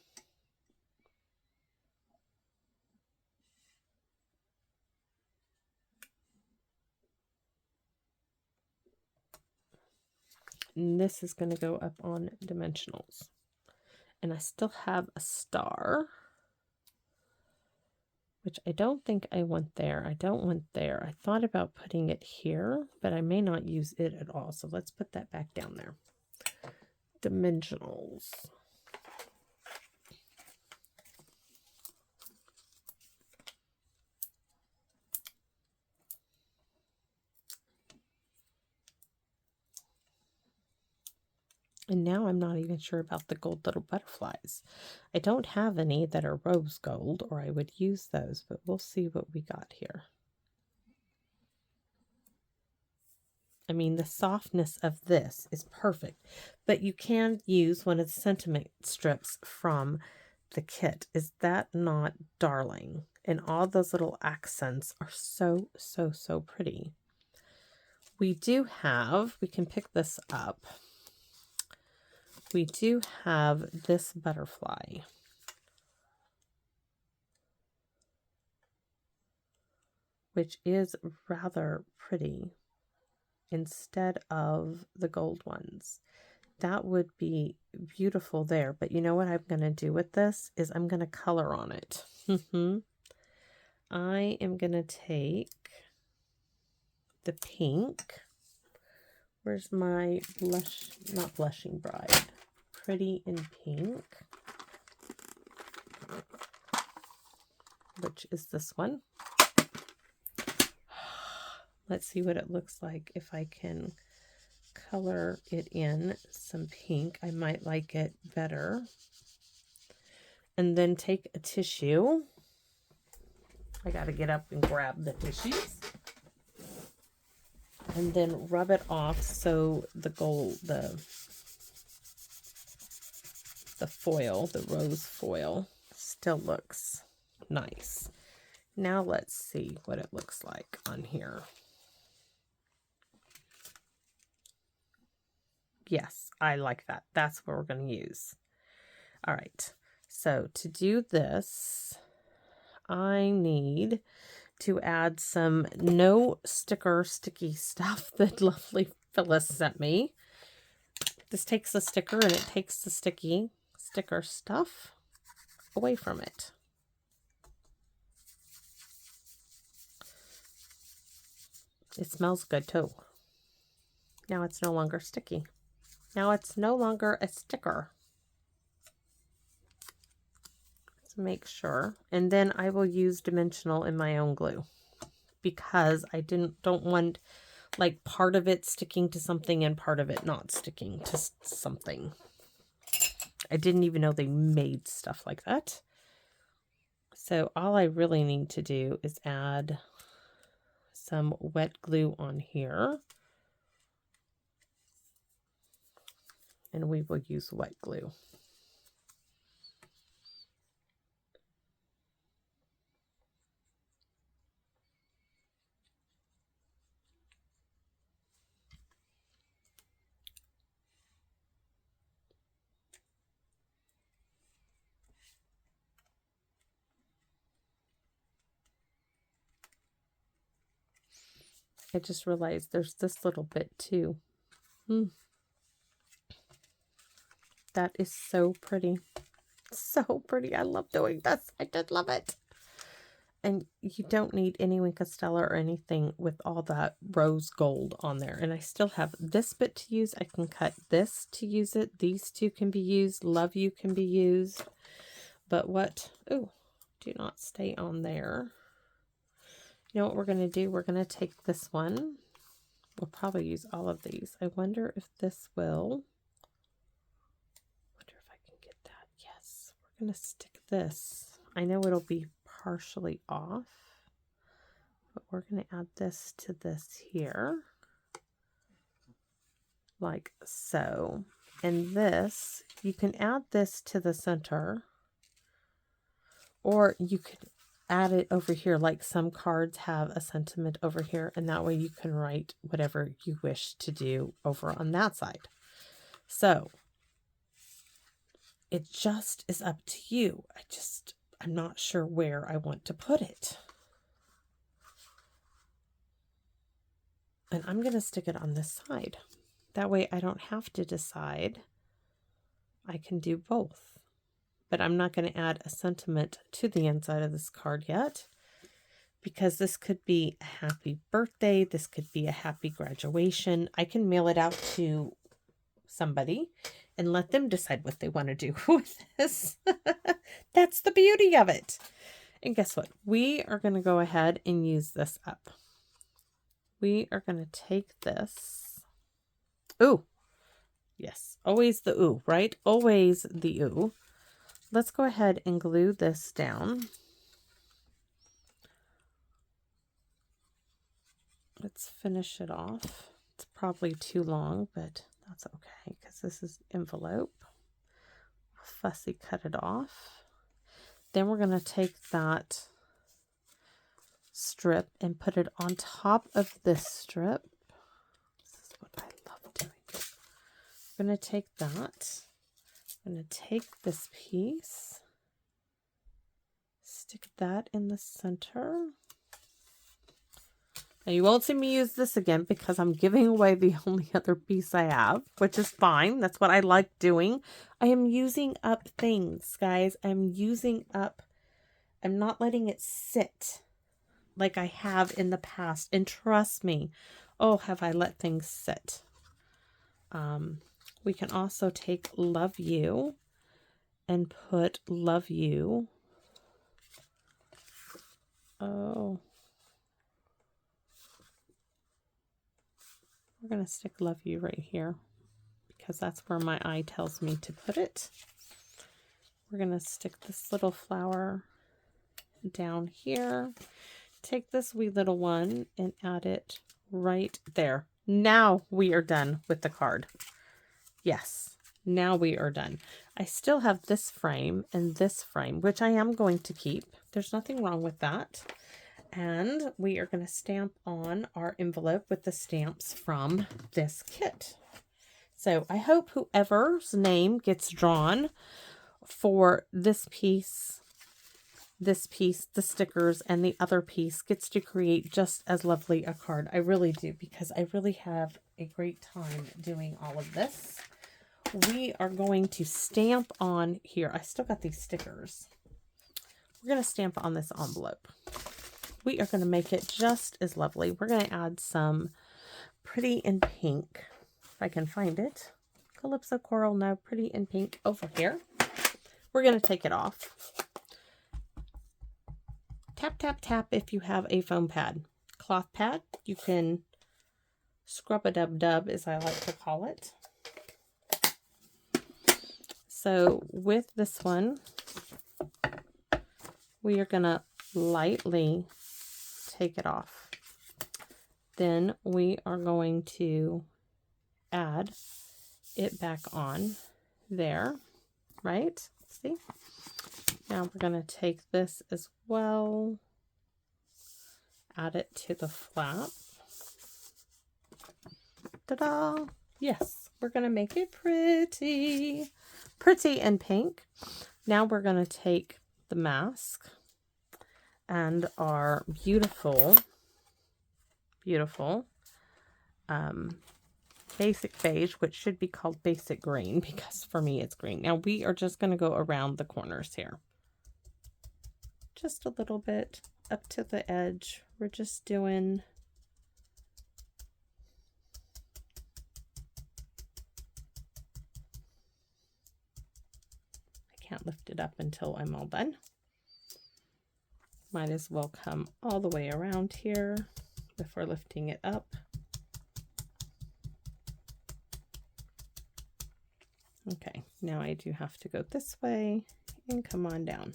And this is going to go up on dimensionals. And I still have a star, which I don't think I want there. I don't want there. I thought about putting it here, but I may not use it at all. So let's put that back down there. Dimensionals. And now I'm not even sure about the gold little butterflies. I don't have any that are rose gold, or I would use those, but we'll see what we got here. I mean, the softness of this is perfect, but you can use one of the sentiment strips from the kit. Is that not darling? And all those little accents are so, so, so pretty. We do have, we can pick this up. We do have this butterfly. Which is rather pretty instead of the gold ones. That would be beautiful there. But you know what I'm going to do with this is I'm going to color on it. I am going to take the pink. Where's my not blushing bride, Pretty in Pink, which is this one. Let's see what it looks like. If I can color it in some pink, I might like it better. And then take a tissue. I got to get up and grab the tissues. And then rub it off so the gold, the foil, the rose foil, still looks nice. Now let's see what it looks like on here. Yes, I like that. That's what we're going to use. All right. So to do this, I need to add some no sticker sticky stuff that lovely Phyllis sent me. This takes the sticker and it takes the sticky sticker stuff away from it. It smells good too. Now it's no longer sticky. Now it's no longer a sticker. Make sure, and then I will use dimensional in my own glue because I don't want like part of it sticking to something and part of it not sticking to something. I didn't even know they made stuff like that. So all I really need to do is add some wet glue on here, and we will use wet glue. I just realized there's this little bit too. That is so pretty. So pretty. I love doing this. I just love it. And you don't need any Wink of Stella or anything with all that rose gold on there. And I still have this bit to use. I can cut this to use it. These two can be used. Love You can be used. But what? Oh, do not stay on there. You know what we're going to do? We're going to take this one. We'll probably use all of these. I wonder if this will. Wonder if I can get that. Yes. We're going to stick this. I know it'll be partially off, but we're going to add this to this here. Like so. And this, you can add this to the center, or you could add it over here, like some cards have a sentiment over here, and that way you can write whatever you wish to do over on that side. So it just is up to you. I'm not sure where I want to put it. And I'm going to stick it on this side. That way I don't have to decide. I can do both. But I'm not going to add a sentiment to the inside of this card yet, because this could be a happy birthday. This could be a happy graduation. I can mail it out to somebody and let them decide what they want to do with this. That's the beauty of it. And guess what? We are going to go ahead and use this up. We are going to take this. Ooh. Yes. Always the ooh, right? Always the ooh. Let's go ahead and glue this down. Let's finish it off. It's probably too long, but that's okay because this is envelope. Fussy cut it off. Then we're going to take that strip and put it on top of this strip. This is what I love doing. I'm going to take that. I'm going to take this piece, stick that in the center. Now you won't see me use this again because I'm giving away the only other piece I have, which is fine. That's what I like doing. I am using up things, guys. I'm not letting it sit like I have in the past. And trust me, oh, have I let things sit. We can also take Love You and put Love You. Oh. We're going to stick Love You right here because that's where my eye tells me to put it. We're going to stick this little flower down here. Take this wee little one and add it right there. Now we are done with the card. Yes, now we are done. I still have this frame and this frame, which I am going to keep. There's nothing wrong with that. And we are going to stamp on our envelope with the stamps from this kit. So I hope whoever's name gets drawn for this piece, the stickers, and the other piece gets to create just as lovely a card. I really do, because I really have a great time doing all of this. We are going to stamp on here. I still got these stickers. We're going to stamp on this envelope. We are going to make it just as lovely. We're going to add some Pretty in Pink, if I can find it. Calypso Coral, no, Pretty in Pink over here. We're going to take it off. Tap, tap, tap if you have a foam pad. Cloth pad, you can scrub-a-dub-dub, as I like to call it. So with this one, we are going to lightly take it off. Then we are going to add it back on there, right? See? Now we're going to take this as well, add it to the flap. Ta-da! Yes, we're going to make it pretty. Pretty in pink. Now we're going to take the mask and our beautiful basic beige, which should be called basic green, because for me it's green. Now we are just going to go around the corners here. Just a little bit up to the edge. We're just doing can't lift it up until I'm all done. Might as well come all the way around here before lifting it up. Okay, now I do have to go this way and come on down.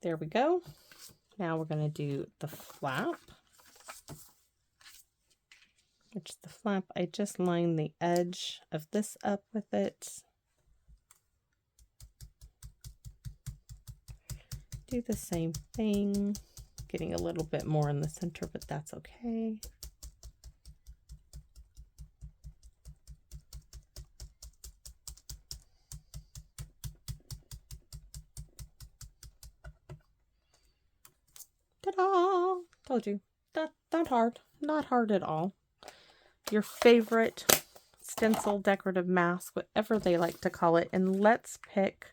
There we go. Now we're going to do the flap. Which the flap, I just lined the edge of this up with it. Do the same thing, getting a little bit more in the center, but that's okay. Ta-da! Told you, not hard, not hard at all. Your favorite stencil decorative mask, whatever they like to call it. And let's pick,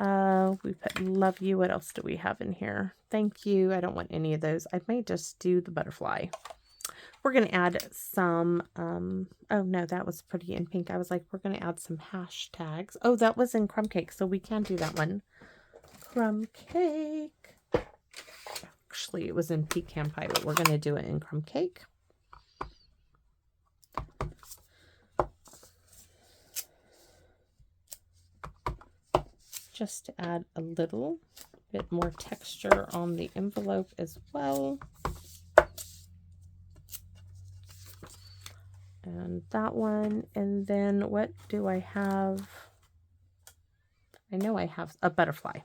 we put Love You. What else do we have in here? Thank You. I don't want any of those. I may just do the butterfly. We're going to add some, oh no, that was Pretty in Pink. I was like, we're going to add some hashtags. Oh, that was in Crumb Cake, so we can do that one. Crumb Cake. Actually, it was in Pecan Pie, but we're going to do it in Crumb Cake. Just to add a little bit more texture on the envelope as well. And that one. And then what do I have? I know I have a butterfly.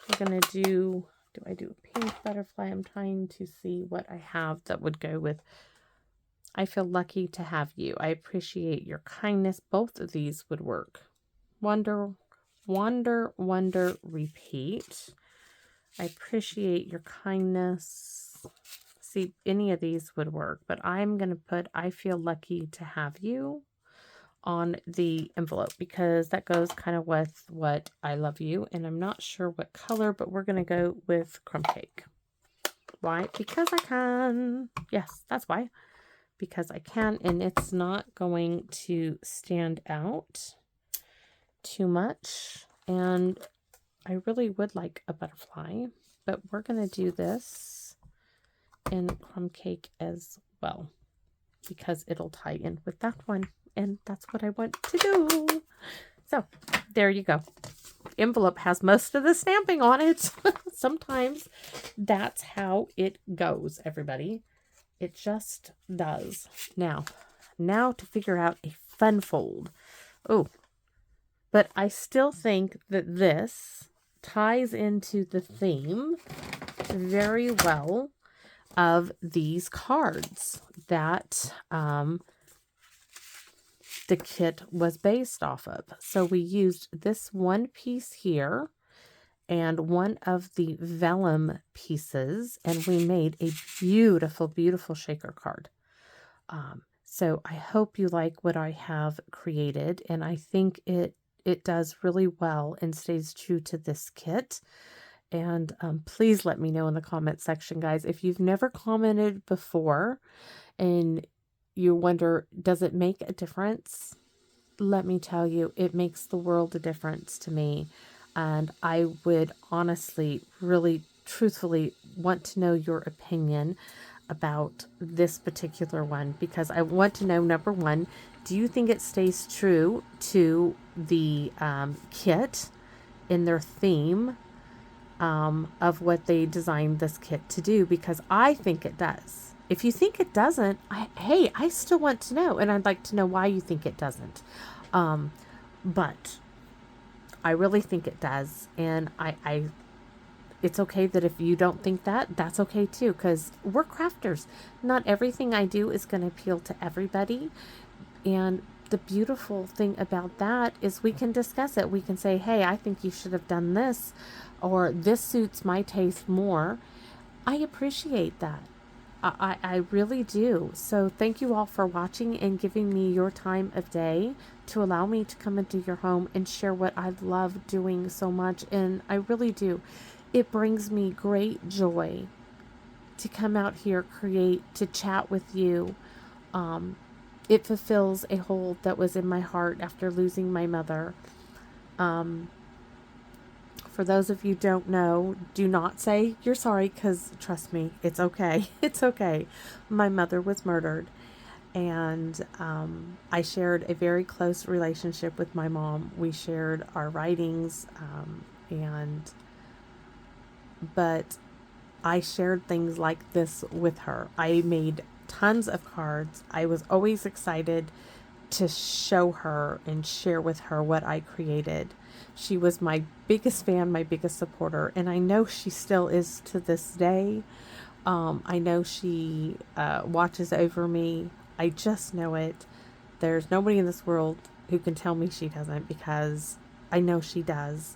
We're going to do I do a pink butterfly? I'm trying to see what I have that would go with I feel lucky to have you. I appreciate your kindness. Both of these would work. Wonder, repeat. I appreciate your kindness. See, any of these would work, but I'm going to put I feel lucky to have you on the envelope because that goes kind of with what I love you. And I'm not sure what color, but we're going to go with Crumb Cake. Why? Because I can. Yes, that's why. Because I can, and it's not going to stand out too much. And I really would like a butterfly, but we're going to do this in crumb cake as well, because it'll tie in with that one, and that's what I want to do. So there you go. Envelope has most of the stamping on it. Sometimes that's how it goes, everybody. It just does. Now to figure out a fun fold. Oh, but I still think that this ties into the theme very well of these cards that the kit was based off of. So we used this one piece here and one of the vellum pieces, and we made a beautiful, beautiful shaker card. So I hope you like what I have created, and I think it does really well and stays true to this kit. And please let me know in the comment section, guys, if you've never commented before and you wonder, does it make a difference? Let me tell you, it makes the world of difference to me. And I would honestly, really, truthfully want to know your opinion about this particular one, because I want to know, number one, do you think it stays true to the kit in their theme of what they designed this kit to do? Because I think it does. If you think it doesn't, hey, I still want to know, and I'd like to know why you think it doesn't. But I really think it does, and it's okay that if you don't think that, that's okay too, because we're crafters. Not everything I do is going to appeal to everybody, and the beautiful thing about that is we can discuss it. We can say, hey, I think you should have done this, or this suits my taste more. I appreciate that. I really do. So thank you all for watching and giving me your time of day to allow me to come into your home and share what I love doing so much. And I really do. It brings me great joy to come out here, create, to chat with you. It fulfills a hole that was in my heart after losing my mother. For those of you who don't know, do not say you're sorry, because trust me, it's okay. It's okay. My mother was murdered, and I shared a very close relationship with my mom. We shared our writings, but I shared things like this with her. I made tons of cards. I was always excited to show her and share with her what I created. She was my biggest fan, my biggest supporter, and I know she still is to this day. I know she watches over me. I just know it. There's nobody in this world who can tell me she doesn't, because I know she does.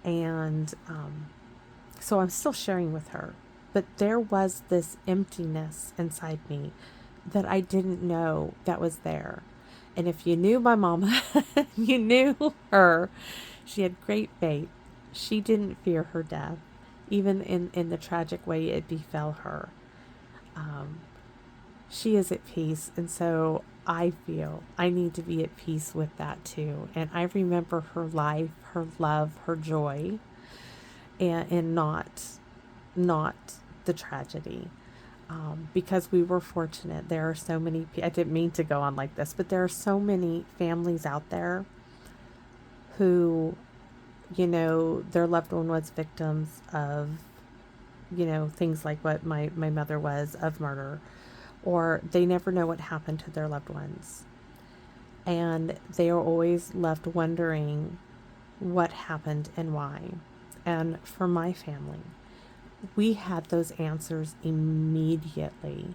And so I'm still sharing with her. But there was this emptiness inside me that I didn't know that was there. And if you knew my mama, you knew her. She had great faith. She didn't fear her death, even in the tragic way it befell her. She is at peace, and so I feel I need to be at peace with that too. And I remember her life, her love, her joy, and not the tragedy. Because we were fortunate. There are so many, I didn't mean to go on like this, but there are so many families out there who, their loved one was victims of, things like what my mother was, of murder, or they never know what happened to their loved ones. And they are always left wondering what happened and why. And for my family, we had those answers immediately.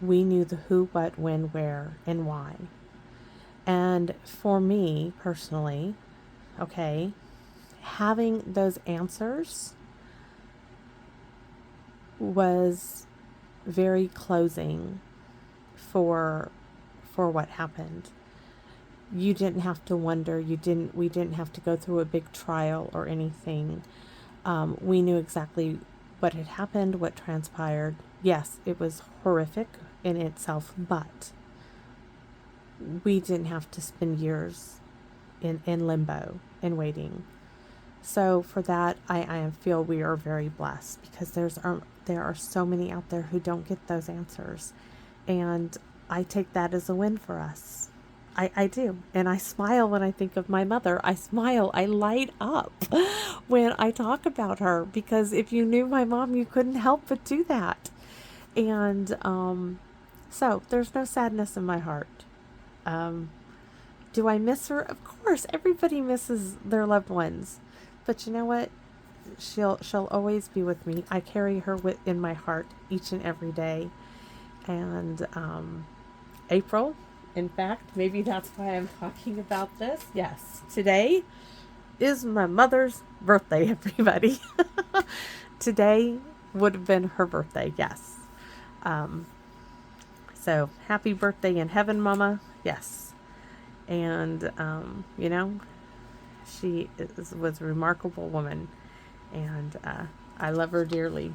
We knew the who, what, when, where, and why. And for me personally, okay, having those answers was very closing for what happened. You didn't have to wonder. We didn't have to go through a big trial or anything. We knew exactly what had happened, what transpired. Yes, it was horrific in itself, but we didn't have to spend years in limbo and waiting. So for that, I feel we are very blessed, because there are so many out there who don't get those answers. And I take that as a win for us. I do. And I smile when I think of my mother. I smile. I light up when I talk about her, because if you knew my mom, you couldn't help but do that. And so there's no sadness in my heart. Do I miss her? Of course, everybody misses their loved ones. But you know what? She'll always be with me. I carry her in my heart each and every day. And April, in fact, maybe that's why I'm talking about this. Yes, today is my mother's birthday, everybody. Today would have been her birthday, yes. So happy birthday in heaven, Mama. Yes. And, she was a remarkable woman, and I love her dearly.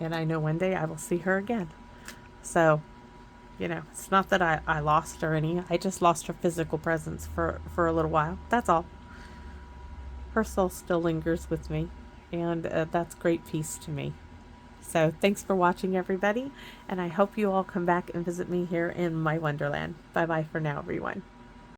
And I know one day I will see her again. So, it's not that I lost her any. I just lost her physical presence for a little while. That's all. Her soul still lingers with me, and that's great peace to me. So thanks for watching, everybody, and I hope you all come back and visit me here in my Wonderland. Bye-bye for now, everyone.